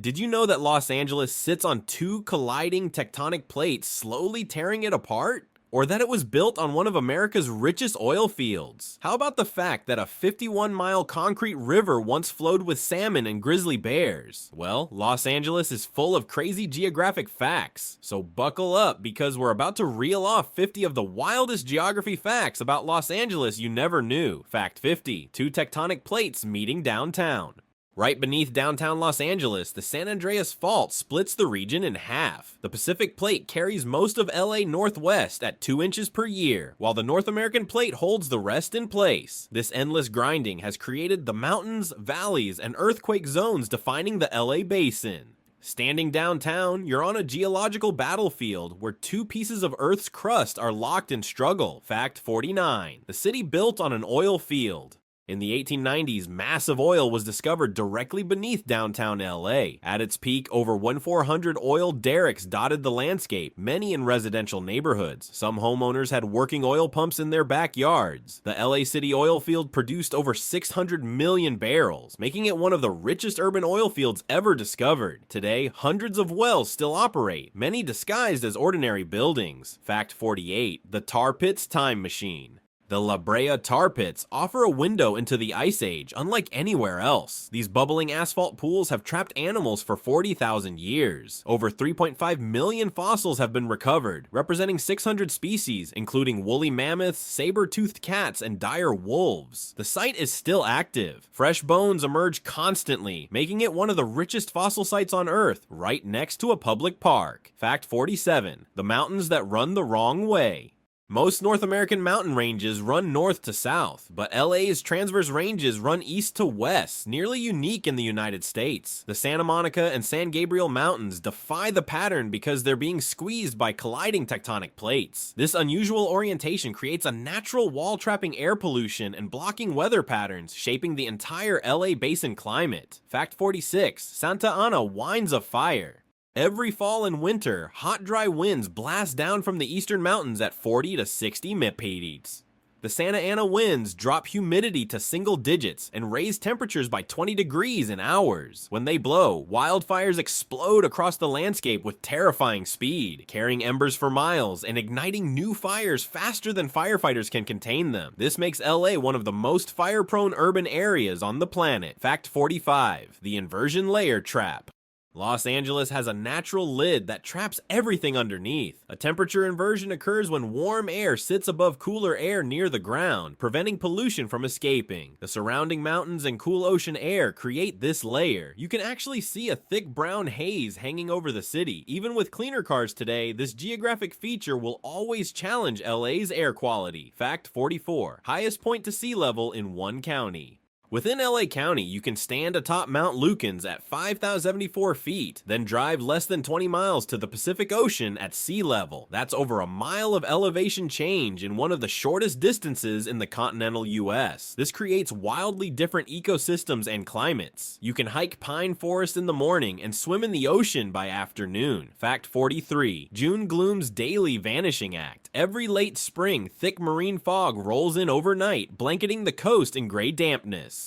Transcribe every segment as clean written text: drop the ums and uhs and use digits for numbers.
Did you know that Los Angeles sits on two colliding tectonic plates, slowly tearing it apart? Or that it was built on one of America's richest oil fields? How about the fact that a 51-mile concrete river once flowed with salmon and grizzly bears? Well, Los Angeles is full of crazy geographic facts, so buckle up because we're about to reel off 50 of the wildest geography facts about Los Angeles you never knew. Fact 50, two tectonic plates meeting downtown. Right beneath downtown Los Angeles, the San Andreas Fault splits the region in half. The Pacific Plate carries most of LA northwest at 2 inches per year, while the North American Plate holds the rest in place. This endless grinding has created the mountains, valleys, and earthquake zones defining the LA basin. Standing downtown, you're on a geological battlefield where two pieces of Earth's crust are locked in struggle. Fact 49. The city built on an oil field. In the 1890s, massive oil was discovered directly beneath downtown LA. At its peak, over 1,400 oil derricks dotted the landscape, many in residential neighborhoods. Some homeowners had working oil pumps in their backyards. The LA City oil field produced over 600 million barrels, making it one of the richest urban oil fields ever discovered. Today, hundreds of wells still operate, many disguised as ordinary buildings. Fact 48, the tar pits time machine. The La Brea tar pits offer a window into the Ice Age, unlike anywhere else. These bubbling asphalt pools have trapped animals for 40,000 years. Over 3.5 million fossils have been recovered, representing 600 species, including woolly mammoths, saber-toothed cats, and dire wolves. The site is still active. Fresh bones emerge constantly, making it one of the richest fossil sites on Earth, right next to a public park. Fact 47. The mountains that run the wrong way. Most North American mountain ranges run north to south, but LA's transverse ranges run east to west, nearly unique in the United States. The Santa Monica and San Gabriel Mountains defy the pattern because they're being squeezed by colliding tectonic plates. This unusual orientation creates a natural wall trapping air pollution and blocking weather patterns, shaping the entire LA basin climate. Fact 46. Santa Ana winds of fire. Every fall and winter, hot, dry winds blast down from the eastern mountains at 40 to 60 mph. The Santa Ana winds drop humidity to single digits and raise temperatures by 20 degrees in hours. When they blow, wildfires explode across the landscape with terrifying speed, carrying embers for miles and igniting new fires faster than firefighters can contain them. This makes LA one of the most fire-prone urban areas on the planet. Fact 45. The inversion layer trap. Los Angeles has a natural lid that traps everything underneath. A temperature inversion occurs when warm air sits above cooler air near the ground, preventing pollution from escaping. The surrounding mountains and cool ocean air create this layer. You can actually see a thick brown haze hanging over the city. Even with cleaner cars today, this geographic feature will always challenge LA's air quality. Fact 44. Highest point to sea level in one county. Within LA County, you can stand atop Mount Lukens at 5,074 feet, then drive less than 20 miles to the Pacific Ocean at sea level. That's over a mile of elevation change in one of the shortest distances in the continental US. This creates wildly different ecosystems and climates. You can hike pine forest in the morning and swim in the ocean by afternoon. Fact 43. June Gloom's Daily Vanishing Act. Every late spring, thick marine fog rolls in overnight, blanketing the coast in gray dampness.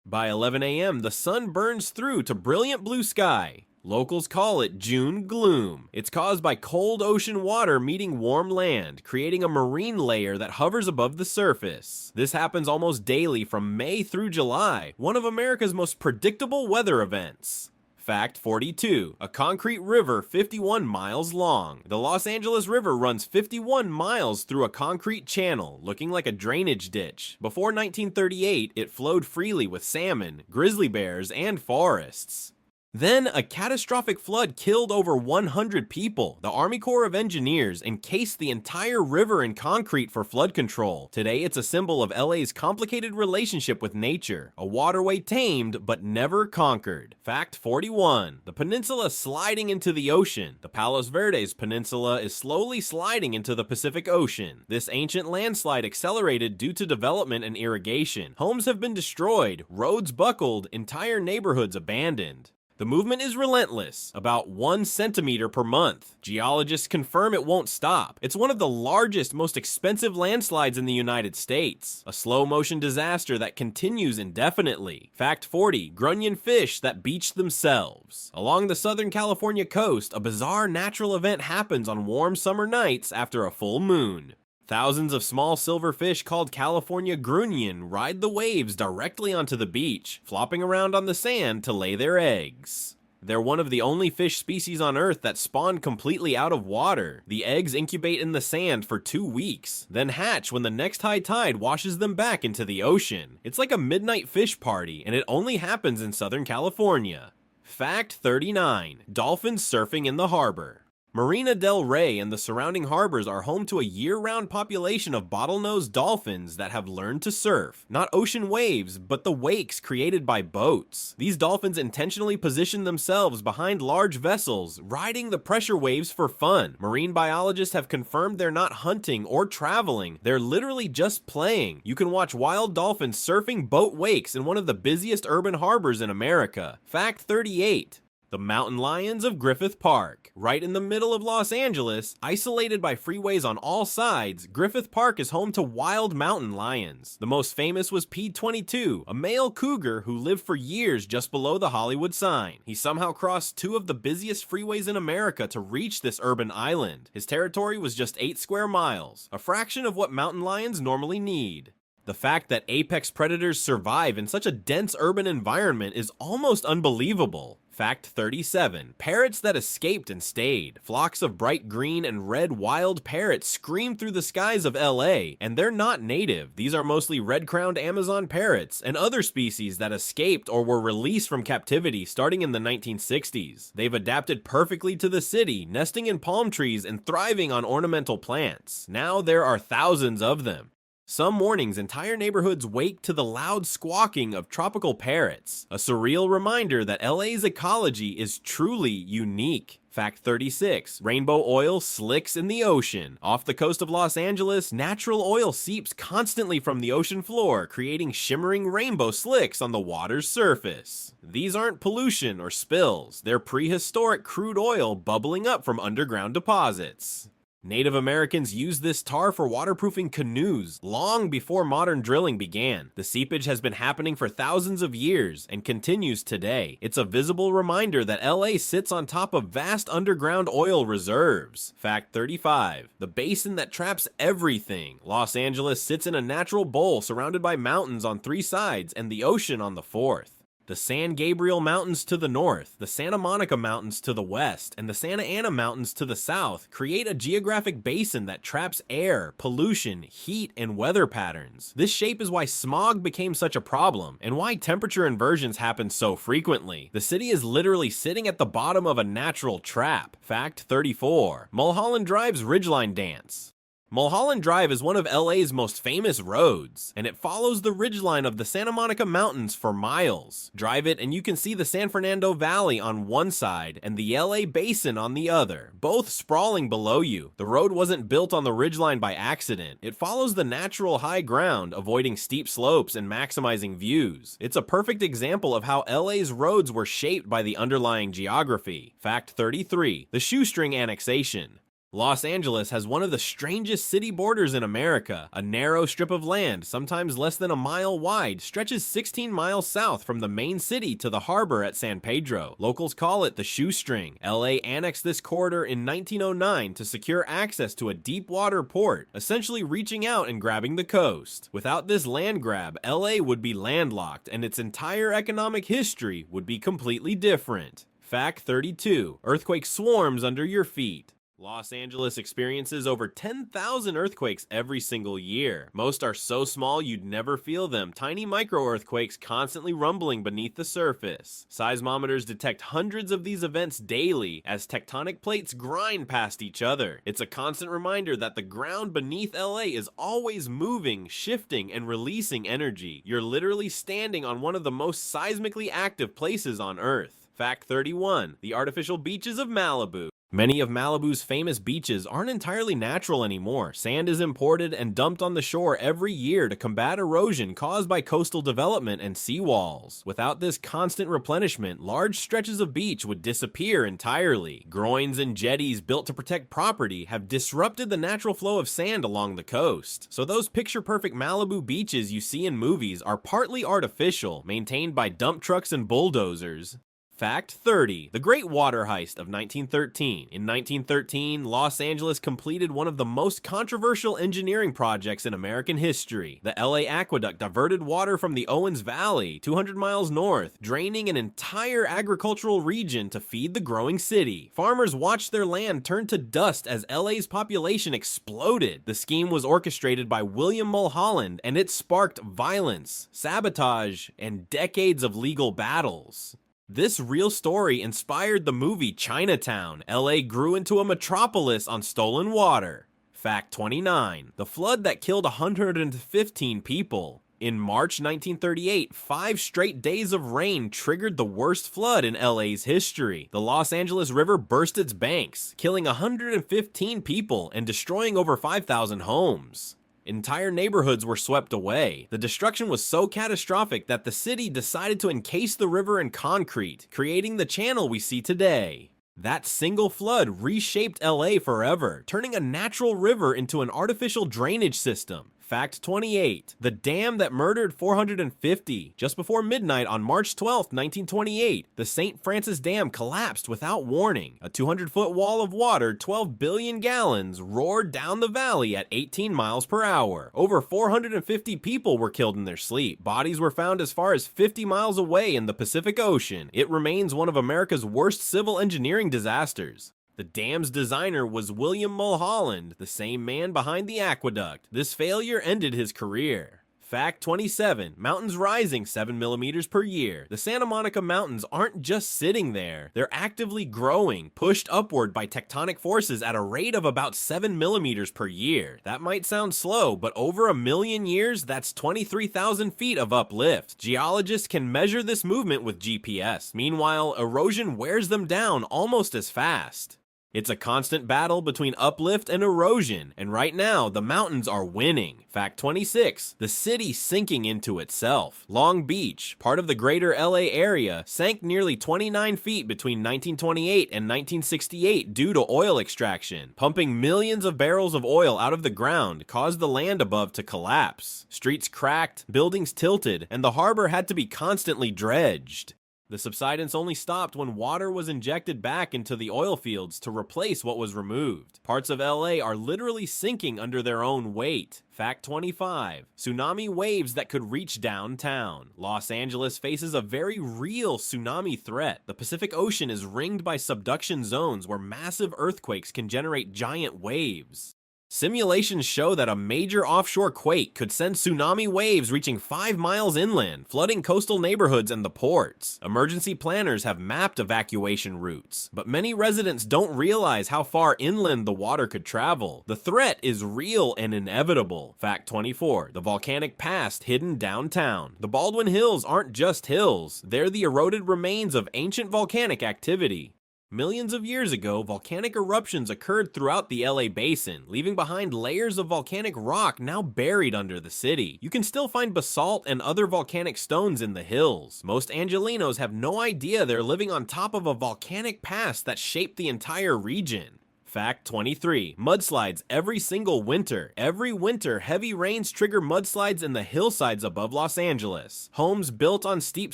By 11 a.m., the sun burns through to brilliant blue sky. Locals call it June gloom. It's caused by cold ocean water meeting warm land, creating a marine layer that hovers above the surface. This happens almost daily from May through July, one of America's most predictable weather events. Fact 42. A concrete river 51 miles long. The Los Angeles River runs 51 miles through a concrete channel, looking like a drainage ditch. Before 1938, it flowed freely with salmon, grizzly bears, and forests. Then, a catastrophic flood killed over 100 people. The Army Corps of Engineers encased the entire river in concrete for flood control. Today, it's a symbol of LA's complicated relationship with nature, a waterway tamed but never conquered. Fact 41. The peninsula sliding into the ocean. The Palos Verdes Peninsula is slowly sliding into the Pacific Ocean. This ancient landslide accelerated due to development and irrigation. Homes have been destroyed, roads buckled, entire neighborhoods abandoned. The movement is relentless, about 1 centimeter per month. Geologists confirm it won't stop. It's one of the largest, most expensive landslides in the United States. A slow-motion disaster that continues indefinitely. Fact 40, grunion fish that beach themselves. Along the Southern California coast, a bizarre natural event happens on warm summer nights after a full moon. Thousands of small silver fish called California grunion ride the waves directly onto the beach, flopping around on the sand to lay their eggs. They're one of the only fish species on Earth that spawn completely out of water. The eggs incubate in the sand for 2 weeks, then hatch when the next high tide washes them back into the ocean. It's like a midnight fish party, and it only happens in Southern California. Fact 39, dolphins surfing in the harbor. Marina del Rey and the surrounding harbors are home to a year-round population of bottlenose dolphins that have learned to surf. Not ocean waves, but the wakes created by boats. These dolphins intentionally position themselves behind large vessels, riding the pressure waves for fun. Marine biologists have confirmed they're not hunting or traveling, they're literally just playing. You can watch wild dolphins surfing boat wakes in one of the busiest urban harbors in America. Fact 38. The mountain lions of Griffith Park. Right in the middle of Los Angeles, isolated by freeways on all sides, Griffith Park is home to wild mountain lions. The most famous was P-22, a male cougar who lived for years just below the Hollywood sign. He somehow crossed 2 of the busiest freeways in America to reach this urban island. His territory was just 8 square miles, a fraction of what mountain lions normally need. The fact that apex predators survive in such a dense urban environment is almost unbelievable. Fact 37. Parrots that escaped and stayed. Flocks of bright green and red wild parrots scream through the skies of LA, and they're not native. These are mostly red-crowned Amazon parrots and other species that escaped or were released from captivity starting in the 1960s. They've adapted perfectly to the city, nesting in palm trees and thriving on ornamental plants. Now there are thousands of them. Some mornings, entire neighborhoods wake to the loud squawking of tropical parrots, a surreal reminder that LA's ecology is truly unique. Fact 36. Rainbow oil slicks in the ocean. Off the coast of Los Angeles, natural oil seeps constantly from the ocean floor, creating shimmering rainbow slicks on the water's surface. These aren't pollution or spills, they're prehistoric crude oil bubbling up from underground deposits. Native Americans used this tar for waterproofing canoes long before modern drilling began. The seepage has been happening for thousands of years and continues today. It's a visible reminder that LA sits on top of vast underground oil reserves. Fact 35. The basin that traps everything. Los Angeles sits in a natural bowl surrounded by mountains on 3 sides and the ocean on the 4th. The San Gabriel Mountains to the north, the Santa Monica Mountains to the west, and the Santa Ana Mountains to the south create a geographic basin that traps air, pollution, heat, and weather patterns. This shape is why smog became such a problem, and why temperature inversions happen so frequently. The city is literally sitting at the bottom of a natural trap. Fact 34. Mulholland Drive's Ridgeline Dance. Mulholland Drive is one of LA's most famous roads, and it follows the ridgeline of the Santa Monica Mountains for miles. Drive it and you can see the San Fernando Valley on one side and the LA Basin on the other, both sprawling below you. The road wasn't built on the ridgeline by accident. It follows the natural high ground, avoiding steep slopes and maximizing views. It's a perfect example of how LA's roads were shaped by the underlying geography. Fact 33. The shoestring annexation. Los Angeles has one of the strangest city borders in America. A narrow strip of land, sometimes less than a mile wide, stretches 16 miles south from the main city to the harbor at San Pedro. Locals call it the shoestring. LA annexed this corridor in 1909 to secure access to a deep water port, essentially reaching out and grabbing the coast. Without this land grab, LA would be landlocked and its entire economic history would be completely different. Fact 32. Earthquake swarms under your feet. Los Angeles experiences over 10,000 earthquakes every single year. Most are so small you'd never feel them, tiny micro-earthquakes constantly rumbling beneath the surface. Seismometers detect hundreds of these events daily as tectonic plates grind past each other. It's a constant reminder that the ground beneath LA is always moving, shifting, and releasing energy. You're literally standing on one of the most seismically active places on Earth. Fact 31. The artificial beaches of Malibu. Many of Malibu's famous beaches aren't entirely natural anymore. Sand is imported and dumped on the shore every year to combat erosion caused by coastal development and seawalls. Without this constant replenishment, large stretches of beach would disappear entirely. Groins and jetties built to protect property have disrupted the natural flow of sand along the coast. So those picture-perfect Malibu beaches you see in movies are partly artificial, maintained by dump trucks and bulldozers. Fact 30. The Great Water Heist of 1913. In 1913, Los Angeles completed one of the most controversial engineering projects in American history. The LA Aqueduct diverted water from the Owens Valley, 200 miles north, draining an entire agricultural region to feed the growing city. Farmers watched their land turn to dust as LA's population exploded. The scheme was orchestrated by William Mulholland, and it sparked violence, sabotage, and decades of legal battles. This real story inspired the movie Chinatown. LA grew into a metropolis on stolen water. Fact 29. The flood that killed 115 people. In March 1938, 5 straight days of rain triggered the worst flood in LA's history. The Los Angeles River burst its banks, killing 115 people and destroying over 5,000 homes. Entire neighborhoods were swept away. The destruction was so catastrophic that the city decided to encase the river in concrete, creating the channel we see today. That single flood reshaped LA forever, turning a natural river into an artificial drainage system. Fact 28. The dam that murdered 450. Just before midnight on March 12, 1928, the St. Francis Dam collapsed without warning. A 200-foot wall of water, 12 billion gallons, roared down the valley at 18 miles per hour. Over 450 people were killed in their sleep. Bodies were found as far as 50 miles away in the Pacific Ocean. It remains one of America's worst civil engineering disasters. The dam's designer was William Mulholland, the same man behind the aqueduct. This failure ended his career. Fact 27. Mountains rising 7 millimeters per year. The Santa Monica Mountains aren't just sitting there. They're actively growing, pushed upward by tectonic forces at a rate of about 7 millimeters per year. That might sound slow, but over a million years, that's 23,000 feet of uplift. Geologists can measure this movement with GPS. Meanwhile, erosion wears them down almost as fast. It's a constant battle between uplift and erosion, and right now, the mountains are winning. Fact 26. The city sinking into itself. Long Beach, part of the greater LA area, sank nearly 29 feet between 1928 and 1968 due to oil extraction. Pumping millions of barrels of oil out of the ground caused the land above to collapse. Streets cracked, buildings tilted, and the harbor had to be constantly dredged. The subsidence only stopped when water was injected back into the oil fields to replace what was removed. Parts of LA are literally sinking under their own weight. Fact 25. Tsunami waves that could reach downtown. Los Angeles faces a very real tsunami threat. The Pacific Ocean is ringed by subduction zones where massive earthquakes can generate giant waves. Simulations show that a major offshore quake could send tsunami waves reaching 5 miles inland, flooding coastal neighborhoods and the ports. Emergency planners have mapped evacuation routes, but many residents don't realize how far inland the water could travel. The threat is real and inevitable. Fact 24. The volcanic past hidden downtown. The Baldwin Hills aren't just hills, they're the eroded remains of ancient volcanic activity. Millions of years ago, volcanic eruptions occurred throughout the LA basin, leaving behind layers of volcanic rock now buried under the city. You can still find basalt and other volcanic stones in the hills. Most Angelenos have no idea they're living on top of a volcanic past that shaped the entire region. Fact 23. Mudslides every single winter. Every winter, heavy rains trigger mudslides in the hillsides above Los Angeles. Homes built on steep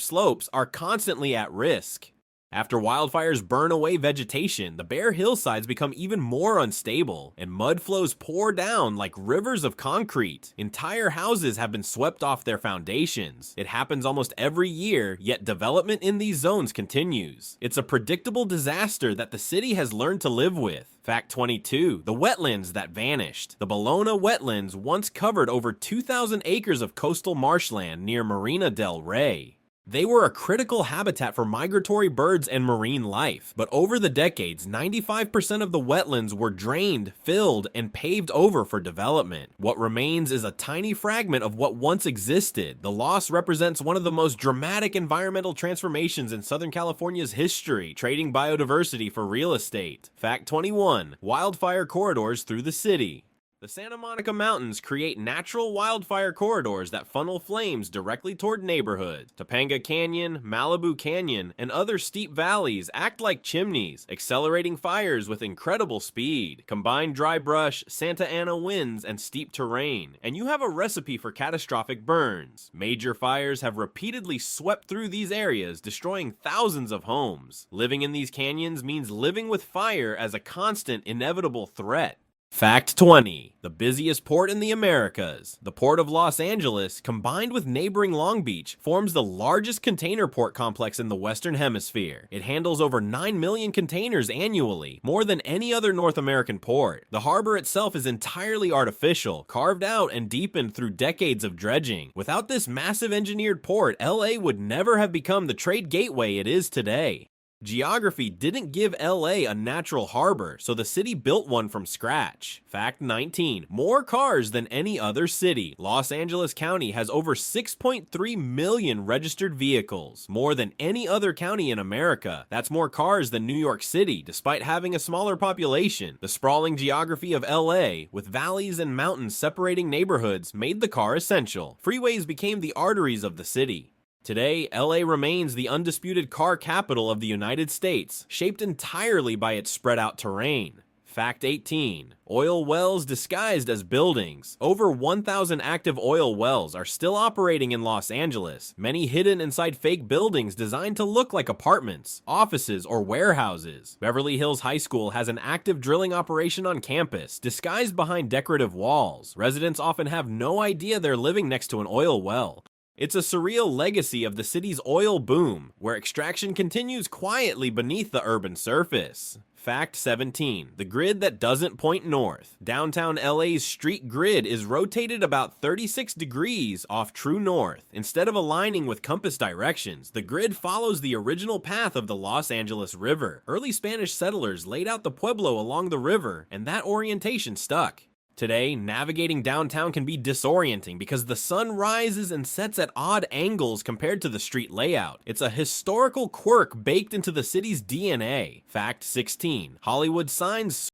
slopes are constantly at risk. After wildfires burn away vegetation, the bare hillsides become even more unstable, and mud flows pour down like rivers of concrete. Entire houses have been swept off their foundations. It happens almost every year, yet development in these zones continues. It's a predictable disaster that the city has learned to live with. Fact 22. The wetlands that vanished. The Bologna wetlands once covered over 2,000 acres of coastal marshland near Marina del Rey. They were a critical habitat for migratory birds and marine life, but over the decades, 95% of the wetlands were drained, filled, and paved over for development. What remains is a tiny fragment of what once existed. The loss represents one of the most dramatic environmental transformations in Southern California's history, trading biodiversity for real estate. Fact 21. Wildfire corridors through the city. The Santa Monica Mountains create natural wildfire corridors that funnel flames directly toward neighborhoods. Topanga Canyon, Malibu Canyon, and other steep valleys act like chimneys, accelerating fires with incredible speed. Combine dry brush, Santa Ana winds, and steep terrain, and you have a recipe for catastrophic burns. Major fires have repeatedly swept through these areas, destroying thousands of homes. Living in these canyons means living with fire as a constant, inevitable threat. Fact 20. The busiest port in the Americas. The Port of Los Angeles, combined with neighboring Long Beach, forms the largest container port complex in the Western Hemisphere. It handles over 9 million containers annually, more than any other North American port. The harbor itself is entirely artificial, carved out and deepened through decades of dredging. Without this massive engineered port, LA would never have become the trade gateway it is today. Geography didn't give LA a natural harbor, so the city built one from scratch. Fact 19. More cars than any other city. Los Angeles County has over 6.3 million registered vehicles, more than any other county in America. That's more cars than New York City, despite having a smaller population. The sprawling geography of LA, with valleys and mountains separating neighborhoods, made the car essential. Freeways became the arteries of the city. Today, LA remains the undisputed car capital of the United States, shaped entirely by its spread-out terrain. Fact 18. Oil wells disguised as buildings. Over 1,000 active oil wells are still operating in Los Angeles, many hidden inside fake buildings designed to look like apartments, offices, or warehouses. Beverly Hills High School has an active drilling operation on campus, disguised behind decorative walls. Residents often have no idea they're living next to an oil well. It's a surreal legacy of the city's oil boom, where extraction continues quietly beneath the urban surface. Fact 17. The grid that doesn't point north. Downtown LA's street grid is rotated about 36 degrees off true north. Instead of aligning with compass directions, the grid follows the original path of the Los Angeles River. Early Spanish settlers laid out the pueblo along the river, and that orientation stuck. Today, navigating downtown can be disorienting because the sun rises and sets at odd angles compared to the street layout. It's a historical quirk baked into the city's DNA. Fact 16. Hollywood signs.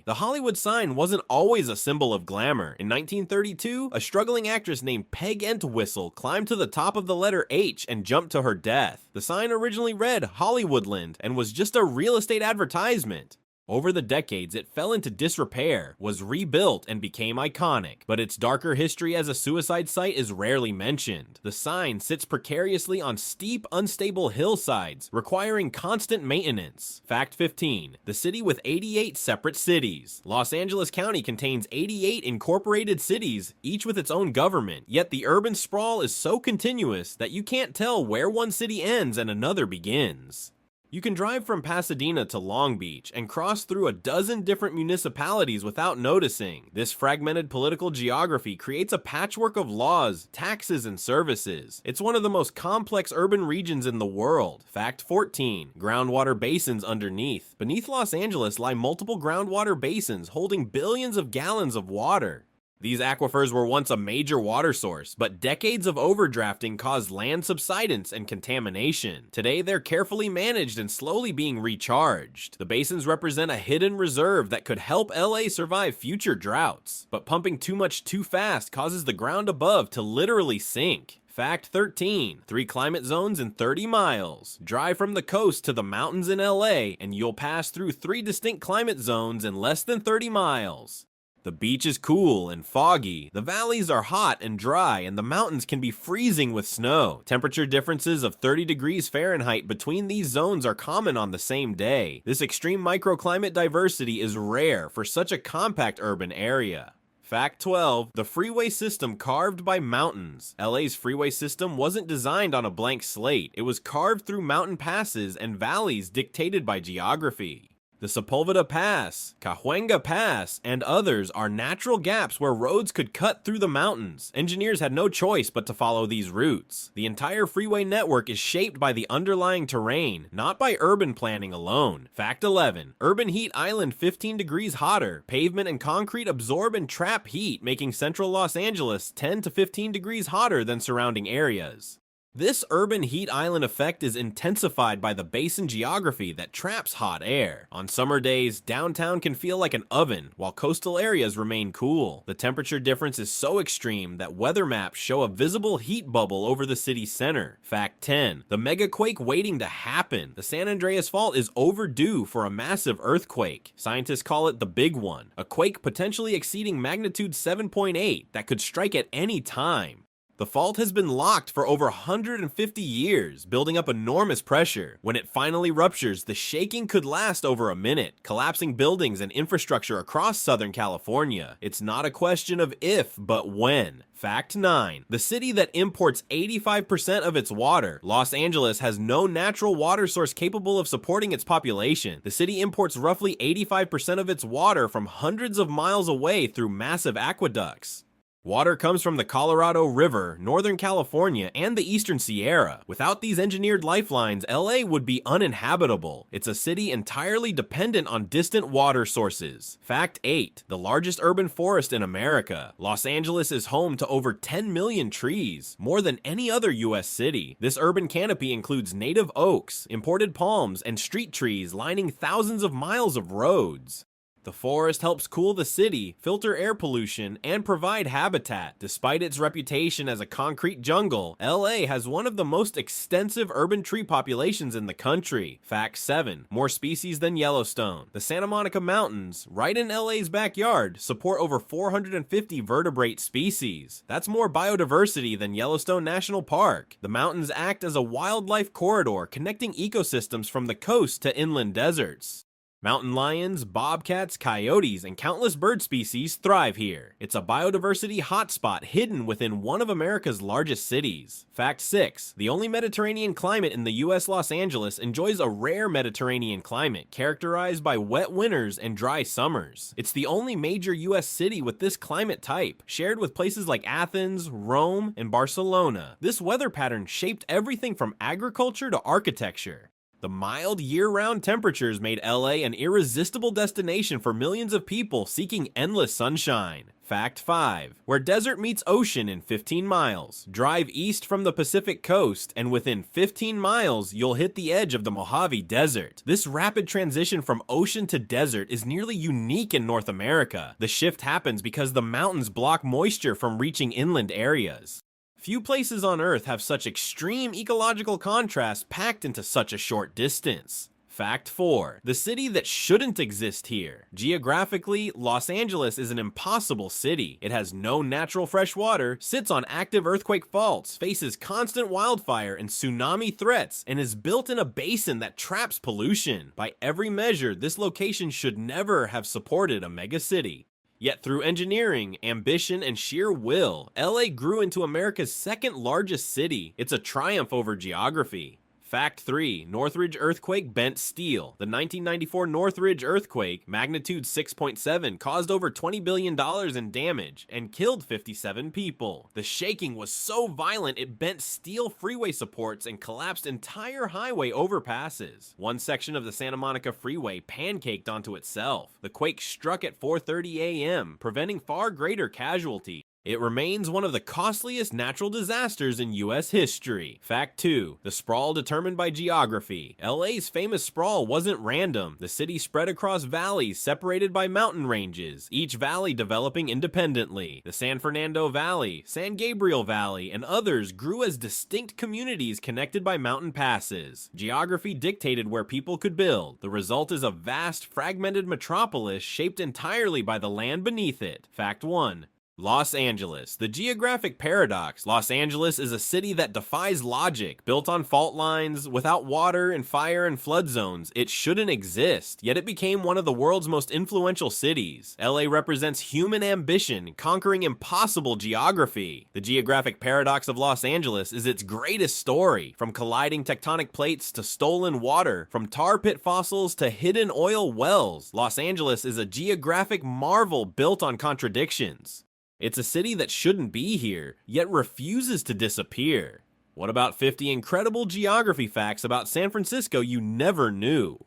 The Hollywood sign wasn't always a symbol of glamour. In 1932, a struggling actress named Peg Entwistle climbed to the top of the letter H and jumped to her death. The sign originally read Hollywoodland and was just a real estate advertisement. Over the decades, it fell into disrepair, was rebuilt, and became iconic, but its darker history as a suicide site is rarely mentioned. The sign sits precariously on steep, unstable hillsides, requiring constant maintenance. Fact 15. The city with 88 separate cities. Los Angeles County contains 88 incorporated cities, each with its own government, yet the urban sprawl is so continuous that you can't tell where one city ends and another begins. You can drive from Pasadena to Long Beach and cross through a dozen different municipalities without noticing. This fragmented political geography creates a patchwork of laws, taxes, and services. It's one of the most complex urban regions in the world. Fact 14. Groundwater basins underneath. Beneath Los Angeles lie multiple groundwater basins holding billions of gallons of water. These aquifers were once a major water source, but decades of overdrafting caused land subsidence and contamination. Today, they're carefully managed and slowly being recharged. The basins represent a hidden reserve that could help LA survive future droughts, but pumping too much too fast causes the ground above to literally sink. Fact 13. 3 climate zones in 30 miles. Drive from the coast to the mountains in LA, and you'll pass through 3 distinct climate zones in less than 30 miles. The beach is cool and foggy, the valleys are hot and dry, and the mountains can be freezing with snow. Temperature differences of 30 degrees Fahrenheit between these zones are common on the same day. This extreme microclimate diversity is rare for such a compact urban area. Fact 12. The freeway system carved by mountains. LA's freeway system wasn't designed on a blank slate. It was carved through mountain passes and valleys dictated by geography. The Sepulveda Pass, Cahuenga Pass, and others are natural gaps where roads could cut through the mountains. Engineers had no choice but to follow these routes. The entire freeway network is shaped by the underlying terrain, not by urban planning alone. Fact 11. Urban heat island 15 degrees hotter. Pavement and concrete absorb and trap heat, making central Los Angeles 10 to 15 degrees hotter than surrounding areas. This urban heat island effect is intensified by the basin geography that traps hot air. On summer days, downtown can feel like an oven, while coastal areas remain cool. The temperature difference is so extreme that weather maps show a visible heat bubble over the city's center. Fact 10. The megaquake waiting to happen. The San Andreas Fault is overdue for a massive earthquake. Scientists call it the big one, a quake potentially exceeding magnitude 7.8 that could strike at any time. The fault has been locked for over 150 years, building up enormous pressure. When it finally ruptures, the shaking could last over a minute, collapsing buildings and infrastructure across Southern California. It's not a question of if, but when. Fact 9. The city that imports 85% of its water, Los Angeles, has no natural water source capable of supporting its population. The city imports roughly 85% of its water from hundreds of miles away through massive aqueducts. Water comes from the Colorado River, Northern California, and the Eastern Sierra. Without these engineered lifelines, LA would be uninhabitable. It's a city entirely dependent on distant water sources. Fact 8. The largest urban forest in America. Los Angeles is home to over 10 million trees, more than any other US city. This urban canopy includes native oaks, imported palms, and street trees lining thousands of miles of roads. The forest helps cool the city, filter air pollution, and provide habitat. Despite its reputation as a concrete jungle, LA has one of the most extensive urban tree populations in the country. Fact 7. More species than Yellowstone. The Santa Monica Mountains, right in LA's backyard, support over 450 vertebrate species. That's more biodiversity than Yellowstone National Park. The mountains act as a wildlife corridor connecting ecosystems from the coast to inland deserts. Mountain lions, bobcats, coyotes, and countless bird species thrive here. It's a biodiversity hotspot hidden within one of America's largest cities. Fact 6. The only Mediterranean climate in the US Los Angeles enjoys a rare Mediterranean climate characterized by wet winters and dry summers. It's the only major US city with this climate type, shared with places like Athens, Rome, and Barcelona. This weather pattern shaped everything from agriculture to architecture. The mild year-round temperatures made LA an irresistible destination for millions of people seeking endless sunshine. Fact 5. Where desert meets ocean in 15 miles. Drive east from the Pacific coast, and within 15 miles, you'll hit the edge of the Mojave Desert. This rapid transition from ocean to desert is nearly unique in North America. The shift happens because the mountains block moisture from reaching inland areas. Few places on Earth have such extreme ecological contrast packed into such a short distance. Fact 4. The city that shouldn't exist here. Geographically, Los Angeles is an impossible city. It has no natural fresh water, sits on active earthquake faults, faces constant wildfire and tsunami threats, and is built in a basin that traps pollution. By every measure, this location should never have supported a megacity. Yet through engineering, ambition, and sheer will, LA grew into America's second largest city. It's a triumph over geography. Fact 3. Northridge earthquake bent steel. The 1994 Northridge earthquake, magnitude 6.7, caused over $20 billion in damage and killed 57 people. The shaking was so violent it bent steel freeway supports and collapsed entire highway overpasses. One section of the Santa Monica freeway pancaked onto itself. The quake struck at 4:30 a.m., preventing far greater casualties. It remains one of the costliest natural disasters in US history. Fact 2. The sprawl determined by geography. LA's famous sprawl wasn't random. The city spread across valleys separated by mountain ranges, each valley developing independently. The San Fernando Valley, San Gabriel Valley, and others grew as distinct communities connected by mountain passes. Geography dictated where people could build. The result is a vast, fragmented metropolis shaped entirely by the land beneath it. Fact 1. Los Angeles. The geographic paradox. Los Angeles is a city that defies logic, built on fault lines, without water and fire and flood zones. It shouldn't exist, yet it became one of the world's most influential cities. LA represents human ambition, conquering impossible geography. The geographic paradox of Los Angeles is its greatest story, from colliding tectonic plates to stolen water, from tar pit fossils to hidden oil wells. Los Angeles is a geographic marvel built on contradictions. It's a city that shouldn't be here, yet refuses to disappear. What about 50 incredible geography facts about San Francisco you never knew?